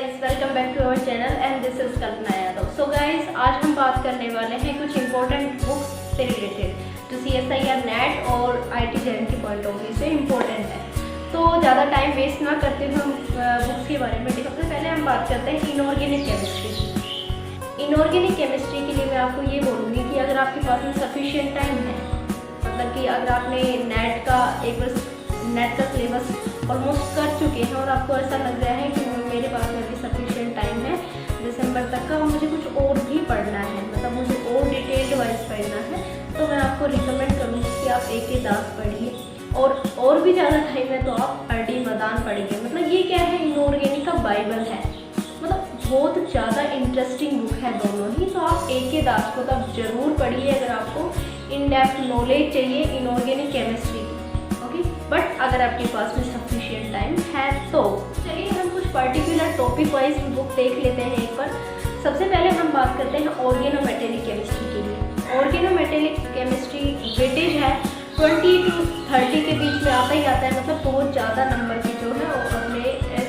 Guys, welcome back to our channel and this is Kalpana Yadav. So guys, आज हम बात करने वाले हैं कुछ इंपॉर्टेंट बुक्स से रिलेटेड जो CSIR नेट और IT जैन की पॉइंट ऑफ व्यू से इम्पोर्टेंट है। तो ज़्यादा टाइम वेस्ट ना करते हुए हम बुक्स के बारे में सबसे पहले हम बात करते हैं इनऑर्गेनिक केमिस्ट्री की। इनऑर्गेनिक केमिस्ट्री के लिए मैं आपको ये बोलूँगी कि अगर आपके पास में सफिशिएंट टाइम है, मतलब कि अगर आपने नेट का सिलेबस ऑलमोस्ट कर चुके हैं और आपको ऐसा लग रहा है कि मेरे पास में भी सफिशिएंट टाइम है दिसंबर तक का, मुझे कुछ और भी पढ़ना है, मतलब मुझे और डिटेल्ड वाइज पढ़ना है, तो मैं आपको रिकमेंड करूँगी कि आप AK दास पढ़िए। और भी ज़्यादा टाइम है तो आप RD मदान पढ़िए। मतलब ये क्या है, इनऑर्गेनिक का बाइबल है, मतलब बहुत ज़्यादा इंटरेस्टिंग बुक है दोनों ही। तो आप AK दास को तो आप ज़रूर पढ़िए अगर आपको इन डेप्थ नॉलेज चाहिए इनऑर्गेनिक केमिस्ट्री की। बट अगर आपके पास में सफिशिएंट टाइम है तो चलिए हम कुछ पर्टिकुलर टॉपिक वाइज बुक देख लेते हैं एक बार। सबसे पहले हम बात करते हैं ऑर्गेनोमेटेलिक केमिस्ट्री के लिए। ऑर्गेनोमेटेलिक केमिस्ट्री वेटेज है 20 to 30 के बीच में आता ही आता है, मतलब बहुत ज़्यादा नंबर की जो है वो अपने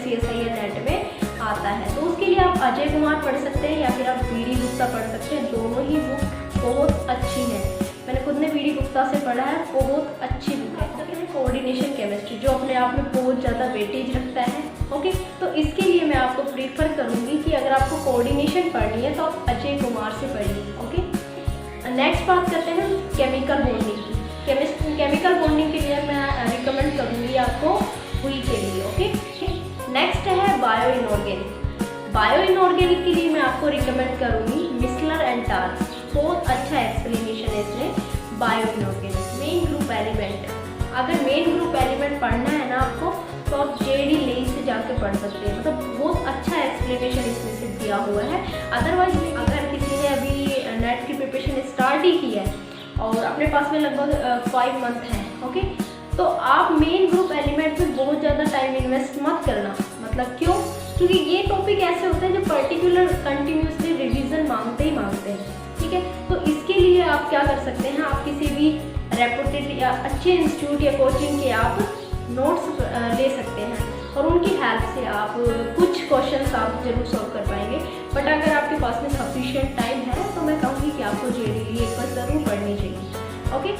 CSIR नेट में आता है। तो उसके लिए आप अजय कुमार पढ़ सकते हैं या फिर आप BD गुप्ता पढ़ सकते हैं। दोनों ही बुक बहुत अच्छी है, मैंने खुद ने BD गुप्ता से पढ़ा है, बहुत अच्छी बुक है। कोऑर्डिनेशन केमिस्ट्री जो अपने आप में बहुत ज़्यादा वेटेज रखता है। ओके, तो इसके लिए मैं आपको प्रीफर करूँगी कि अगर आपको कोऑर्डिनेशन पढ़नी है तो आप अजय कुमार से पढ़िए। ओके, नेक्स्ट बात करते हैं केमिकल बॉन्डिंग की। केमिकल बॉन्डिंग के लिए मैं रिकमेंड करूँगी आपको हुई के लिए। ओके, नेक्स्ट है बायो इनऑर्गेनिक। बायो इनऑर्गेनिक के लिए मैं आपको रिकमेंड करूँगी मिसलर एंड टार्स, बहुत अच्छा एक्सप्लेनेशन है इसमें। Bio inorganic main group element, अगर मेन ग्रुप एलिमेंट पढ़ना है ना आपको तो आप JD लेन से जाकर पढ़ सकते हैं, मतलब बहुत अच्छा एक्सप्लेनेशन इसमें से दिया हुआ है। अदरवाइज अगर किसी ने अभी नेट की प्रिपरेशन स्टार्ट ही की है और अपने पास में लगभग 5 मंथ हैं, ओके, तो आप मेन ग्रुप एलिमेंट में बहुत ज़्यादा टाइम इन्वेस्ट मत करना। मतलब क्यों? क्योंकि ये टॉपिक ऐसे होते हैं जो पर्टिकुलर कंटिन्यूसली रिविज़न मांगते हैं, ठीक है। तो इसके लिए आप क्या कर सकते हैं, आप किसी भी रेपुटेड या अच्छे इंस्टीट्यूट या कोचिंग के आप नोट्स ले सकते हैं और उनकी हेल्प से आप कुछ क्वेश्चंस आप जरूर सॉल्व कर पाएंगे। बट अगर आपके पास में सफिशिएंट टाइम है तो मैं कहूँगी कि आपको JD एक बार ज़रूर पढ़नी चाहिए। ओके,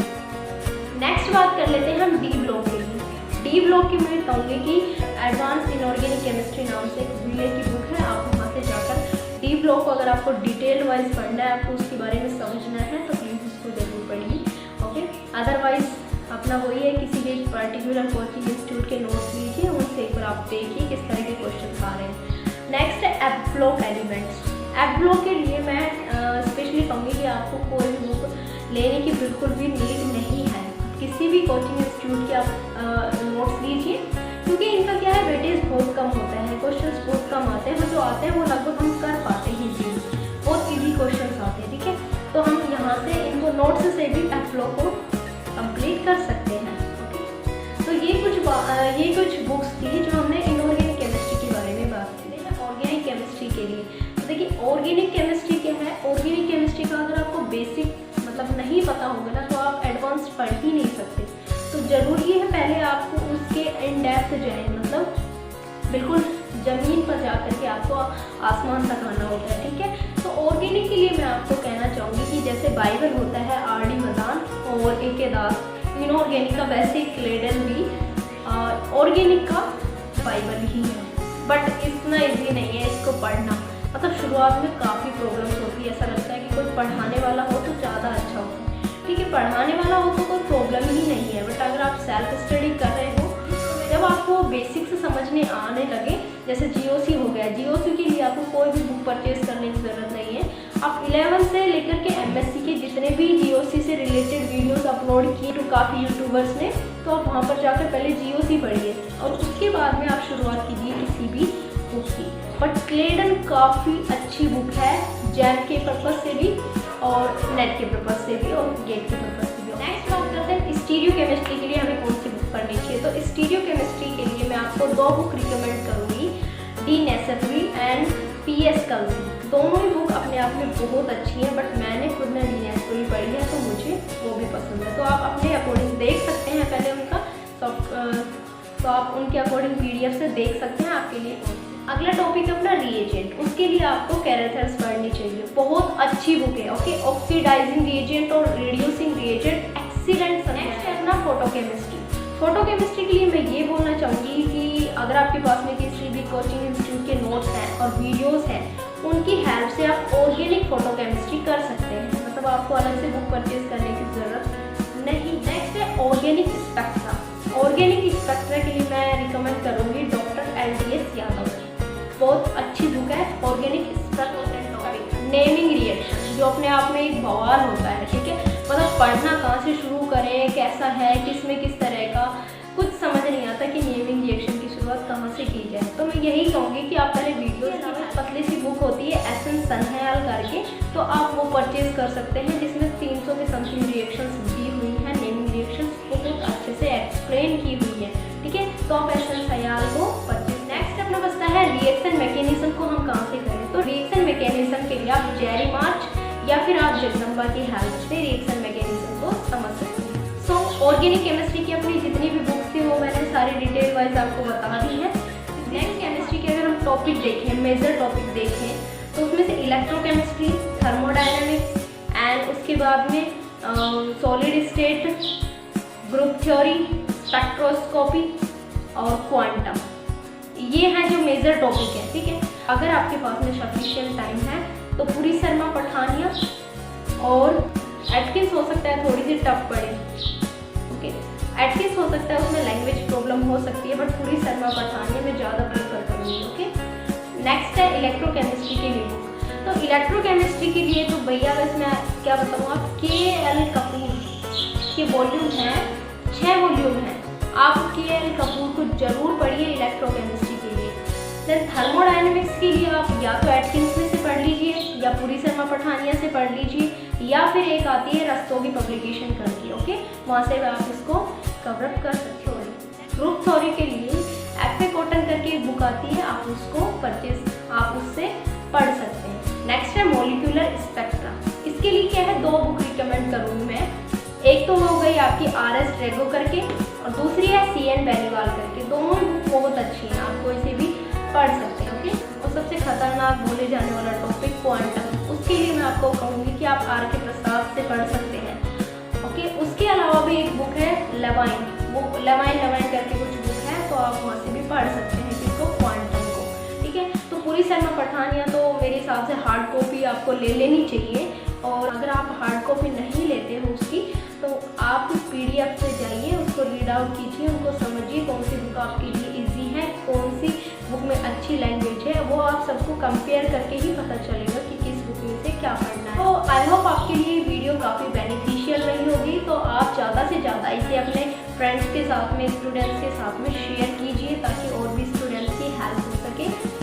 नेक्स्ट बात कर लेते हैं हम D ब्लॉक के लिए। D ब्लॉक की मैं कहूँगी कि एडवांस इनऑर्गेनिक केमिस्ट्री नाम से एक VA की बुक है, आप वहाँ से जाकर D ब्लॉक को अगर आपको डिटेल वाइज पढ़ना है, आपको उसके बारे में समझना है तो प्लीज़ उसको ज़रूर पढ़िए। ओके, अदरवाइज अपना वही है, किसी भी पर्टिकुलर कोचिंग इंस्टीट्यूट के नोट्स लीजिए, उनसे एक बार आप देखिए किस तरह के क्वेश्चन आ रहे हैं। नेक्स्ट है app block elements. App block के लिए मैं स्पेशली कहूँगी कि आपको कोई भी बुक लेने की बिल्कुल भी नीड नहीं है, किसी भी कोचिंग इंस्टीट्यूट के आप नोट्स लीजिए, क्योंकि इनका क्या है, वेटेज बहुत कम होता है, क्वेश्चन बहुत कम आते हैं, जो आते हैं वो लगभग हम कर पाते हैं जी, बहुत ईजी क्वेश्चन आते हैं, ठीक है। तो हम यहाँ से इनको नोट्स से भी एप ब्लॉक को कंप्लीट कर सकते हैं। ओके, तो ये कुछ बुक्स थी जो हमने इनऑर्गेनिक केमिस्ट्री के बारे में बात की है। ऑर्गेनिक केमिस्ट्री के लिए तो देखिए, ऑर्गेनिक केमिस्ट्री क्या है, ऑर्गेनिक केमिस्ट्री का अगर आपको बेसिक मतलब नहीं पता होगा ना तो आप एडवांस पढ़ ही नहीं सकते। तो ज़रूरी है पहले आपको उसके इन डेप्थ जाए, मतलब बिल्कुल ज़मीन पर जा कर के आपको आसमान तक आना होता है, ठीक है। तो ऑर्गेनिक के लिए मैं आपको कहना चाहूँगी कि जैसे बाइबल होता है RD मदान और AK दास, इनऑर्गेनिक का वैसे क्लेडन भी ऑर्गेनिक का बाइबल ही है। बट इतना ईजी नहीं है इसको पढ़ना, मतलब शुरुआत में काफ़ी प्रॉब्लम्स होती है, ऐसा लगता है कि कोई पढ़ाने वाला हो तो ज़्यादा अच्छा होता है, ठीक है। पढ़ाने वाला हो तो कोई प्रॉब्लम ही नहीं है, बट अगर आप सेल्फ स्टडी कर रहे हो, जब आपको बेसिक्स समझने आने लगे, जैसे GOC हो गया, GOC के लिए आपको कोई भी बुक परचेज करने की ज़रूरत नहीं है। आप 11 से लेकर के MSc के जितने भी GOC से रिलेटेड वीडियोस अपलोड किए तो काफ़ी यूट्यूबर्स ने, तो आप वहाँ पर जाकर पहले GOC पढ़िए और उसके बाद में आप शुरुआत कीजिए किसी भी बुक की। बट क्लेडन काफ़ी अच्छी बुक है, जैम के पर्पज़ से भी और नेट के पर्पज़ से भी और गेट के पर्पज़ से भी। नेक्स्ट बात करते हैं स्टीरियो केमिस्ट्री के लिए हमें कौन सी बुक पढ़नी चाहिए। तो स्टीरियो केमिस्ट्री के लिए मैं आपको 2 बुक रिकमेंड करूँगी, D नेसेफरी एंड PS कल्सी। दोनों ही बुक अपने आप में बहुत अच्छी हैं, बट मैंने खुद ने D नेसेफरी पढ़ी है तो मुझे वो भी पसंद है। तो आप अपने अकॉर्डिंग देख सकते हैं, पहले उनका तो आप उनके अकॉर्डिंग PDF से देख सकते हैं आपके लिए कौन सी अगला टॉपिक है अपना रिएजेंट। उसके लिए आपको कैरेक्टर्स पढ़नी चाहिए, बहुत अच्छी बुक है। ओके, ऑक्सीडाइजिंग रिएजेंट और रिड्यूसिंग रिएजेंट एक्सीलेंट। नेक्स्ट है अपना फोटोकेमिस्ट्री। फोटोकेमिस्ट्री के लिए मैं ये बोलना चाहूँगी कि अगर आपके पास में किसी भी कोचिंग इंस्टीट्यूट के नोट्स हैं और वीडियोस हैं, उनकी हेल्प से आप ऑर्गेनिक फोटोकेमिस्ट्री कर सकते हैं, मतलब आपको अलग से बुक परचेज करने की ज़रूरत नहीं। नेक्स्ट है ऑर्गेनिक स्पेक्ट्रा। ऑर्गेनिक स्पेक्ट्रा के लिए मैं रिकमेंड करूँगी डॉक्टर LDS यादव की, बहुत अच्छी बुक है ऑर्गेनिक स्पेक्ट्रा। नेमिंग रिएक्शन जो अपने आप में एक बवाल होता है, ठीक है, मतलब पढ़ना कहाँ से शुरू करें, कैसा है, किस में किस तरह का, कुछ समझ नहीं आता कि नेमिंग रिएक्शन की शुरुआत कहाँ से की जाए। तो मैं यही कहूँगी कि आप पहले वीडियो पतली सी बुक होती है एसएन सनहयाल करके, तो आप वो परचेज कर सकते हैं, जिसमें 300 के समथिंग रिएक्शंस दी हुई हैं, नेमिंग रिएक्शंस बहुत अच्छे से एक्सप्लेन की हुई है, ठीक है। तो आप एसएन सनहयाल को परचेज। नेक्स्ट अपना बचता है रिएक्शन मैकेनिज्म को हम कहाँ से करें। तो रिएक्शन मैकेनिज्म के लिए आप जेरी मार्च या फिर आप जगदम्बा की हेल्प से रिएक्शन मैकेनिज्म को समझ सकते हैं। सो ऑर्गेनिक केमिस्ट्री की अपनी जितनी भी बुक्स थी वो मैंने सारी डिटेल वाइज आपको बता दी है। नेक्स्ट केमिस्ट्री के अगर हम टॉपिक देखें, मेजर टॉपिक देखें, तो उसमें से इलेक्ट्रोकेमिस्ट्री, थर्मोडायनामिक्स एंड उसके बाद में solid state, group theory, spectroscopy और क्वांटम, ये हैं जो मेजर टॉपिक है, ठीक है। अगर आपके पास में सफिशिएंट टाइम है तो पूरी शर्मा पठानिया और एटकिंस हो सकता है थोड़ी सी टफ पड़े, ओके, एटकिंस हो सकता है उसमें लैंग्वेज प्रॉब्लम हो सकती है, बट पूरी शर्मा पठानिया में ज़्यादा प्रेफर करूँगी, ओके। नेक्स्ट है इलेक्ट्रोकेमिस्ट्री के लिए बुक। तो इलेक्ट्रोकेमिस्ट्री के लिए तो भैया बस मैं क्या बताऊँ, आप KL कपूर के वॉल्यूम हैं, 6 वॉल्यूम हैं, आप KL कपूर को जरूर पढ़िए इलेक्ट्रोकेमिस्ट्री के लिए। देन थर्मोडायनेमिक्स के लिए आप या तो एटकिंस में से पढ़ लीजिए या पूरी शर्मा पठानिया से पढ़ लीजिए, या फिर एक आती है रस्तोगी पब्लिकेशन करके, ओके, वहाँ से आप इसको कवर अप कर सकते हो। ग्रुप थ्योरी के लिए FA कॉटन करके एक बुक आती है, आप उसको परचेज आप उससे पढ़ सकते हैं। नेक्स्ट है मॉलिक्यूलर स्पेक्ट्रा। इसके लिए क्या है, 2 बुक रिकमेंड करूँगी मैं। एक तो हो गई आपकी RS ड्रेगो करके और दूसरी है CN बेनीवाल करके। दोनों बुक बहुत अच्छी हैं, आप कोई से भी पढ़ सकते हैं, ओके। और सबसे खतरनाक बोले जाने वाला टॉपिक क्वांटम, उसके लिए मैं आपको कहूँगी कि आप RK प्रसाद से पढ़ सकते हैं, ओके। उसके अलावा भी एक बुक है लेवाइन, वो लेवाइन करके कुछ बुक है, तो आप वहाँ से भी पढ़ सकते हैं किसको, क्वांटम को, ठीक है। तो पूरी शर्मा पठानिया तो मेरे हिसाब से हार्ड कॉपी आपको ले लेनी चाहिए, और अगर आप हार्ड कॉपी नहीं लेते हो उसकी, तो आप PDF से जाइए, उसको रीड आउट कीजिए, उनको समझिए कौन सी बुक आपके लिए इजी है, कौन सी बुक में अच्छी लैंग्वेज है, वो आप सबको कंपेयर करके ही पता चलेगा कि किस बुक में से क्या पढ़ना है। तो आई होप आपके लिए वीडियो काफ़ी बेनिफिशियल रही होगी, तो आप ज़्यादा से ज़्यादा इसे अपने फ्रेंड्स के साथ में, स्टूडेंट्स के साथ में शेयर कीजिए, ताकि और भी स्टूडेंट्स की हेल्प हो सके।